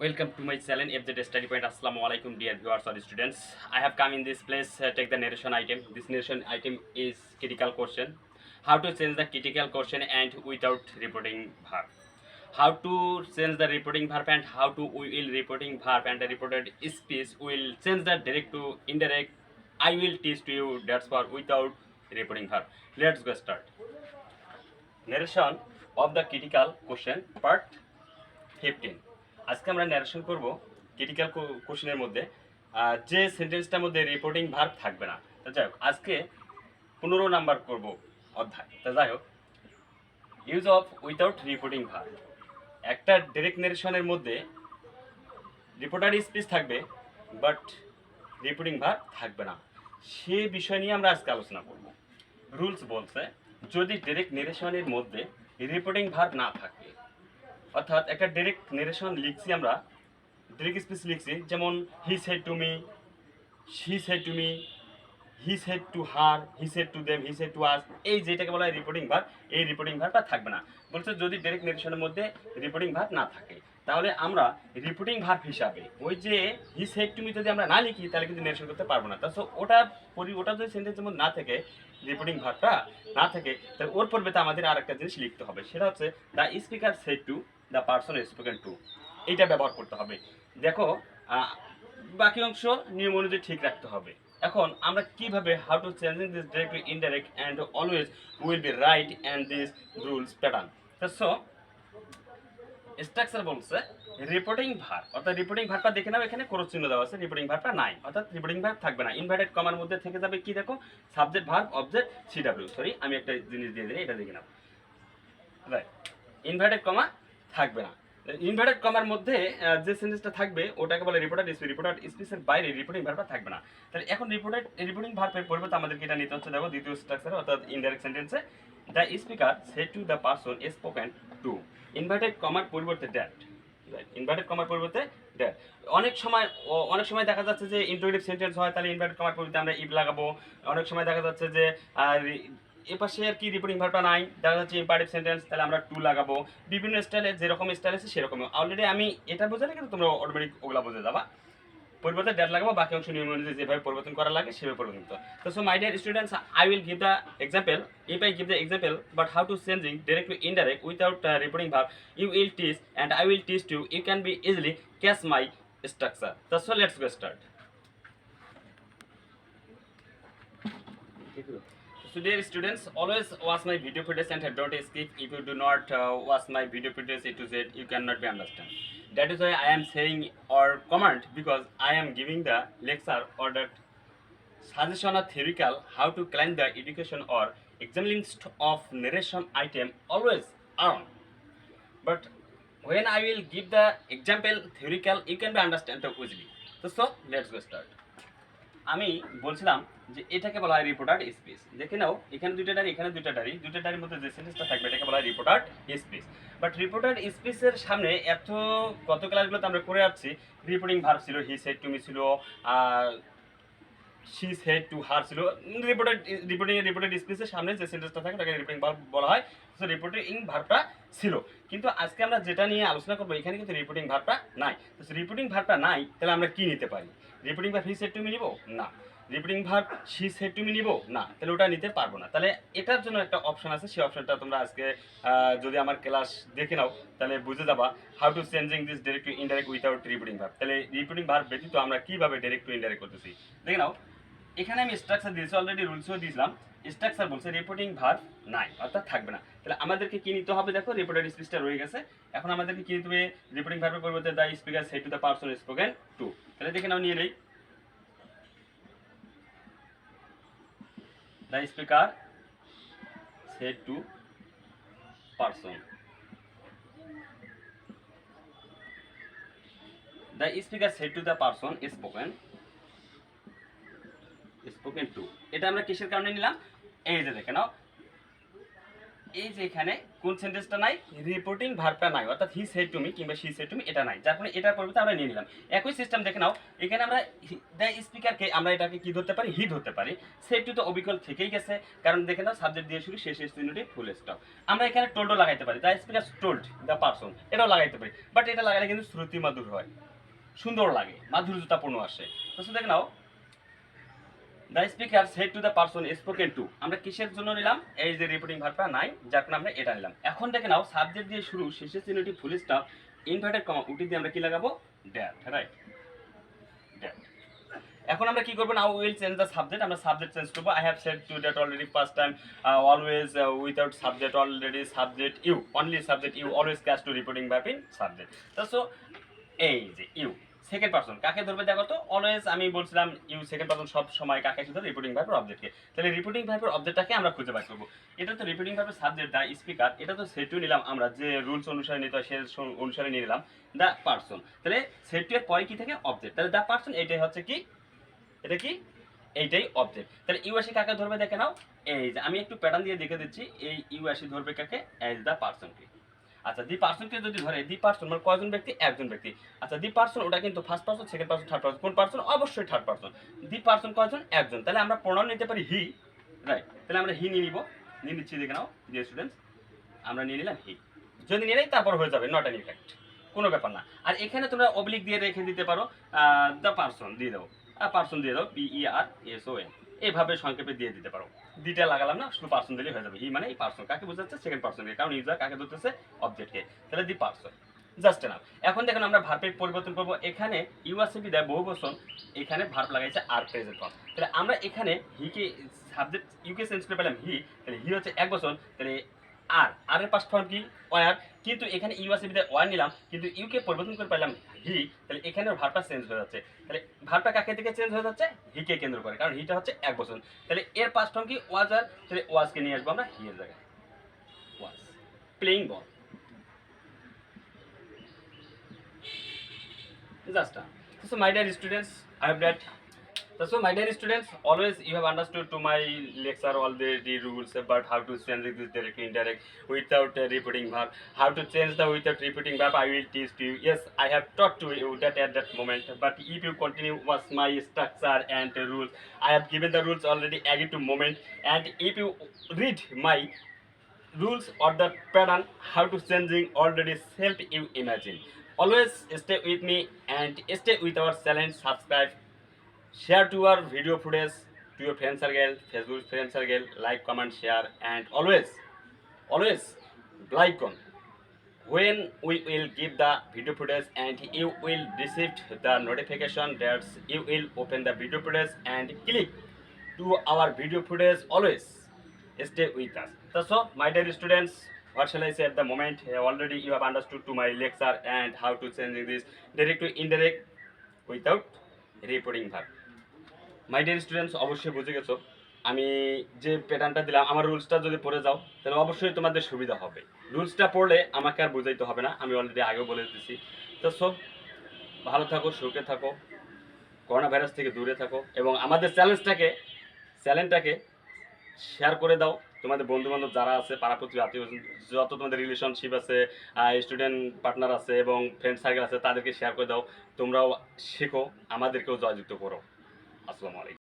Welcome to my channel FZ Study Point. Assalamu alaikum, dear viewers or students. I have come in this place. Take the narration item. This narration item is critical question. How to change the critical question and without reporting verb. How to change the reporting verb and how to we will reporting verb and the reported speech will change the direct to indirect. I will teach to you. That's for without reporting verb. Let's go start. Narration of the critical question part 15 আজকে আমরা narration করব critical কোশ্চেনের মধ্যে যে সেন্টেন্সটার মধ্যে reporting verb থাকবে না। তো যাই হোক আজকে 15 নাম্বার করব অধ্যায়। তো যাই হোক use of without reporting verb, একটা ডাইরেক্ট ন্যারেশনের মধ্যে রিপোর্টার স্পিচ থাকবে বাট রিপোর্টিং ভার্ব থাকবে না, সে বিষয় নিয়ে আমরা আজকে আলোচনা করব। রুলস বলছে যদি ডাইরেক্ট ন্যারেশনের মধ্যে রিপোর্টিং ভার্ব না থাকে, অর্থাৎ একটা ডাইরেক্ট নেরেশন লিখছি, আমরা ডাইরেক্ট স্পিচ লিখছি, যেমন he said to me, she said to me, he said to her, he said to them, he said to us, এই যেটাকে বলা হয় রিপোর্টিং ভার্ব, এই রিপোর্টিং ভার্বটা থাকবে না। বলছে যদি ডাইরেক্ট নেরেশনের মধ্যে রিপোর্টিং ভার্ব না থাকে তাহলে আমরা রিপোর্টিং ভার্ব হিসাবে ওই যে হি সেড টু মি যদি আমরা না লিখি তাহলে কিন্তু নেরেশন করতে পারবো না। তাহলে ওটা যদি সেন্টেন্সের মধ্যে না থাকে, রিপোর্টিং ভার্বটা না থাকে, তাহলে ওর পরিবর্তে আমাদের আরেকটা জিনিস লিখতে হবে, সেটা হচ্ছে the speaker said to the person spoken two, এইটা ব্যবহার করতে হবে। দেখো বাকি অংশ নিয়ম অনুযায়ী ঠিক রাখতে হবে। এখন আমরা কিভাবে how to changing this direct to indirect and always will be right and this rules pattern. So structure বলছে রিপোর্টিং ভার্ব, অর্থাৎ রিপোর্টিং ভার্বটা দেখে নাও, এখানে ক্রস চিহ্ন দেওয়া আছে, রিপোর্টিং ভার্বটা নাই, অর্থাৎ রিপোর্টিং ভার্ব থাকবে না। ইনভার্টেড কমার মধ্যে থেকে যাবে কি, দেখো subject verb object CW, sorry আমি একটা জিনিস দিয়ে দিই, এটা দেখে নাও, রাইট, ইনভার্টেড কমা থাকবে না। ইনভার্টেড কমার মধ্যে যে সেন্টেন্সটা থাকবে ওটাকে বলে রিপোর্টার স্পিচ, রিপোর্টার স্পিচের বাইরে রিপোর্টিং ভার্বটা থাকবে না। তাহলে এখন রিপোর্টিং ভার্বের পরিবর্তে আমাদেরকে এটা নিতে হচ্ছে, দেখো দ্বিতীয় স্ট্রাকচার, অর্থাৎ ইনডাইরেক্ট সেন্টেন্সে the speaker said to the person spoken two, inverted কমার পরিবর্তে দ্যাট, ইনভার্টেড কমার পরিবর্তে দ্যাট। অনেক সময় দেখা যাচ্ছে যে ইন্টারোগেটিভ সেন্টেন্স হয়, তাহলে ইনভার্টেড কমার পরিবর্তে আমরা ইফ লাগাবো। অনেক সময় দেখা যাচ্ছে যে এপাশে আর কি রিপোর্টিং ভার্বটা নাই, দেখা যাচ্ছে ইম্পারেটিভ সেন্টেন্স, তাহলে আমরা টু লাগাবো। বিভিন্ন স্টাইলে যেরকম স্টাইল আছে সেরকমই, অলরেডি আমি এটা বোঝালে কিন্তু তোমরা অটোমেটিক ওগুলা বুঝে যাবা। পরিবর্তে ডেট লাগাবো, বাকি অংশ নিয়ম অনুযায়ী যেভাবে পরিবর্তন করা লাগে সেভাবে পরিবর্তন করতে। তো so my dear students, I will give the example. If I give the example but how to changing direct to indirect without reporting verb, you will teach and I will teach you, you can be easily catch my structure. So let's go start. So dear students, always watch my video videos and don't skip. If you do not watch my video videos A to Z, you cannot be understand. That is why I am saying or comment, because I am giving the lecture or that suggestion of theoretical how to climb the education or examining of narration item always on. But when I will give the example theoretical, you can be understand easily. So let's go start. আমি বলছিলাম যে এটাকে বলা হয় reporter speech. দেখে নাও এখানে দুইটা diary, এখানে দুইটা ডায়রি, দুইটা ডায়রির মধ্যে যে সেন্টেন্সটা থাকবে এটাকে বলা হয় রিপোর্টার স্পিচ। বাট রিপোর্টার স্পিচের সামনে গত ক্লাসগুলোতে আমরা করে আসছি রিপোর্টিং ভার্ব ছিল, হি সেড টু মি ছিল, শি সেড টু হার ছিল। রিপোর্টেড স্পিচের সামনে যে সেন্টেন্সটা থাকে ওটাকে রিপোর্টিং ভার্ব বলা হয়। সো রিপোর্টিং ভার্বটা ছিল, কিন্তু আজকে আমরা যেটা নিয়ে আলোচনা করবো এখানে কিন্তু রিপোর্টিং ভার্বটা নাই। তো রিপোর্টিং ভার্বটা নাই, তাহলে আমরা কি নিতে পারি? Reporting verb he said to me নিব না, reporting verb she said to me নিব না, তাহলে ওটা নিতে পারবো না। তাহলে এটার জন্য একটা অপশন আছে, সেই অপশনটা তোমরা আজকে যদি আমার ক্লাস দেখে নাও তাহলে বুঝে যাবা how to changing this direct to indirect without reporting verb. তাহলে রিপোর্টিং ভার্ব ব্যতীত আমরা কিভাবে ডাইরেক্ট টু ইনডাইরেক্ট করতেছি দেখে নাও। এখানে আমি স্ট্রাকচার দিয়েছি, অলরেডি রুলসও দিয়েছিলাম। স্ট্রাকচার বলছে রিপোর্টিং ভার্ব নাই, অর্থাৎ থাকবে না। তাহলে আমাদেরকে কি নিতে হবে? দেখো রিপোর্টেড স্পিচটা রয়ে গেছে, এখন আমাদেরকে কি নিতে হবে? রিপোর্টিং ভার্বের পরিবর্তে the speaker said to the person spoken two. তাহলে দেখে নাও, নিয়ে নেই the speaker said two person, the speaker said to the person spoken two. এটা আমরা কিসের কারণে নিলাম? এই যে দেখে নাও, এই যে এখানে কোন সেন্টেন্সটা নাই, রিপোর্টিং ভার্বটা নাই, অর্থাৎ হি সেড টু মি কিংবা শি সেড টু মি এটা নাই, যার ফলে এটার পরিবর্তে আমরা নিয়ে নিলাম একই সিস্টেম। দেখে নাও এখানে আমরা দ্য স্পিকারকে আমরা এটাকে কি ধরতে পারি, হি ধরতে পারি। সেড টু তো অবিকল থেকেই গেছে, কারণ দেখে নাও সাবজেক্ট দিয়ে শুরু, শেষ চিহ্নটি ফুল স্টপ। আমরা এখানে টোল্ডও লাগাইতে পারি, the speaker told the person, এটাও লাগাইতে পারি, বাট এটা লাগালে কিন্তু শ্রুতি মাধুর হয়, সুন্দর লাগে, মাধুর্যতাপূর্ণ আসে। তো দেখে নাও the speaker said to the person spoken to, আমরা কিসের জন্য নিলাম, এই যে রিপোর্টিং ভার্বটা নাই, যার কারণে আমরা এটা নিলাম। এখন দেখে নাও সাবজেক্ট দিয়ে শুরু, শেষের চিহ্নটি ফুল স্টপ, ইনভার্টেড কমা উটি দিয়ে আমরা কি লাগাবো, দ্যাট, রাইট, দ্যাট। এখন আমরা কি করব, now will change the subject, আমরা সাবজেক্ট চেঞ্জ করব। I have said to that already first time, always without subject, already subject you, only subject you, always catch to reporting verb in subject. So এই যে you second person কাকে ধরবে দেখো তো, always আমি বলছিলাম you second person সব সময় কাকে শুধু রিপোর্টিং ভার্বের অবজেক্টকে, তাহলে রিপোর্টিং ভার্বের অবজেক্টটাকে আমরা খুঁজে বের করব। এটা তো রিপোর্টিং ভার্বের সাবজেক্ট দ্য স্পিকার, এটা তো সেট টু নিলাম আমরা যে রুলস অনুসারে নিতে হয় সেই অনুসারে নিয়ে নিলাম দ্য পারসন, তাহলে সেট টু এর পরে কি থাকে, অবজেক্ট, তাহলে দ্য পারসন এইটাই হচ্ছে কি, এটা কি, এইটাই অবজেক্ট। তাহলে ইউ আসি কাকে ধরবে দেখে নাও, এই যে আমি একটু প্যাটার্ন দিয়ে দেখে দিচ্ছি, এই ইউ আসি ধরবে কাকে, এজ দ্য পারসনকে। আচ্ছা দি পারসনকে যদি ধরে, দি পারসন মানে কয়জন ব্যক্তি, একজন ব্যক্তি। আচ্ছা দি পারসন ওটা কিন্তু first person, second person, third person, কোন পারসন, অবশ্যই থার্ড পারসন। দি পারসন কয়জন, একজন, তাহলে আমরা প্রোনাউন নিতে পারি হি, রাইট, তাহলে আমরা হি নিয়ে নিব, নিয়ে নিচ্ছি, দেখে নাও ডিয়ার স্টুডেন্টস, আমরা নিয়ে নিলাম হি, যদি নিয়ে নেই তারপর হয়ে যাবে, নট অ্যান ইফেক্ট, কোনো ব্যাপার না। আর এখানে তোমরা অবলিক দিয়ে রেখে দিতে পারো, দ্য পারসন দিয়ে দাও, পারসন দিয়ে দাও, PERSON, এইভাবে সংক্ষেপে দিয়ে দিতে পারো, দুইটা লাগালাম না, শুধু পারসন দিলেই হয়ে যাবে। হি মানে এই পারসন কাকে বোঝাচ্ছে, সেকেন্ড পারসনকে, কারণ ইউজার কাকে ধরতেছে, অবজেক্টকে, তাহলে দি পারসন, জাস্ট নাও। এখন দেখুন আমরা ভার্বের পরিবর্তন করব, এখানে ইউ আছে বিদায় বহু বচন, এখানে ভার্ব লাগাইছে আর প্রেজেন্ট ফর্ম, তাহলে আমরা এখানে হিকে সাবজেক্ট ইউকে চেঞ্জ করে পেলাম হি, তাহলে হি হচ্ছে এক বচন, তাহলে আর এর পাস্ট ফর্ম কি, ওয়ার, কিন্তু এখানে ইউ আছে বিদায় ওয়ার নিলাম, কিন্তু ইউকে পরিবর্তন করে পেলাম হি, তাহলে এখানে ভার্বটা চেঞ্জ হয়ে যাচ্ছে, তাহলে ভার্বটা কাকে থেকে চেঞ্জ হয়ে যাচ্ছে, হিকে কেন্দ্র করে, কারণ হিটা হচ্ছে এক বচন, তাহলে এর পাস্ট ফর্ম কি, ওয়াজ আর, তাহলে ওয়াজকে নিয়ে আসবো আমরা হি এর জায়গায়, was playing ball, just so my dear students, I have that. So my dear students, always you have understood to my lecture all the rules about how to change this direct indirect without repeating verb, how to change the without repeating verb I will teach to you. Yes, I have taught to you that at that moment, but if you continue with my structure and rules, I have given the rules already agreed to moment, and if you read my rules or the pattern how to changing already self you imagine. Always stay with me and stay with our channel, subscribe, share to our video footage to your friend circle, Facebook friend circle, like, comment, share, and always like on when we will give the video footage, and you will receive the notification that you will open the video footage and click to our video footage. Always stay with us. So my dear students, what shall I say at the moment, already you have understood to my lecture and how to change this direct to indirect without repeating verb. My dear students, অবশ্যই বুঝে গেছো আমি যে প্যাটার্নটা দিলাম, আমার রুলসটা যদি পড়ে যাও তাহলে অবশ্যই তোমাদের সুবিধা হবে। রুলসটা পড়লে আমাকে আর বুঝাইতে হবে না, আমি অলরেডি আগেও বলে দিচ্ছি। তো সব ভালো থাকো, সুখে থাকো, করোনা ভাইরাস থেকে দূরে থাকো, এবং আমাদের চ্যানেলটাকে শেয়ার করে দাও তোমাদের বন্ধুবান্ধব যারা আছে, পাড়া প্রতিবেশী, আত্মীয় যত তোমাদের রিলেশনশিপ আছে, স্টুডেন্ট পার্টনার আছে এবং ফ্রেন্ড সার্কেল আছে, তাদেরকে শেয়ার করে দাও। তোমরাও শেখো, আমাদেরকেও জয়যুক্ত করো। আসসালামু আলাইকুম।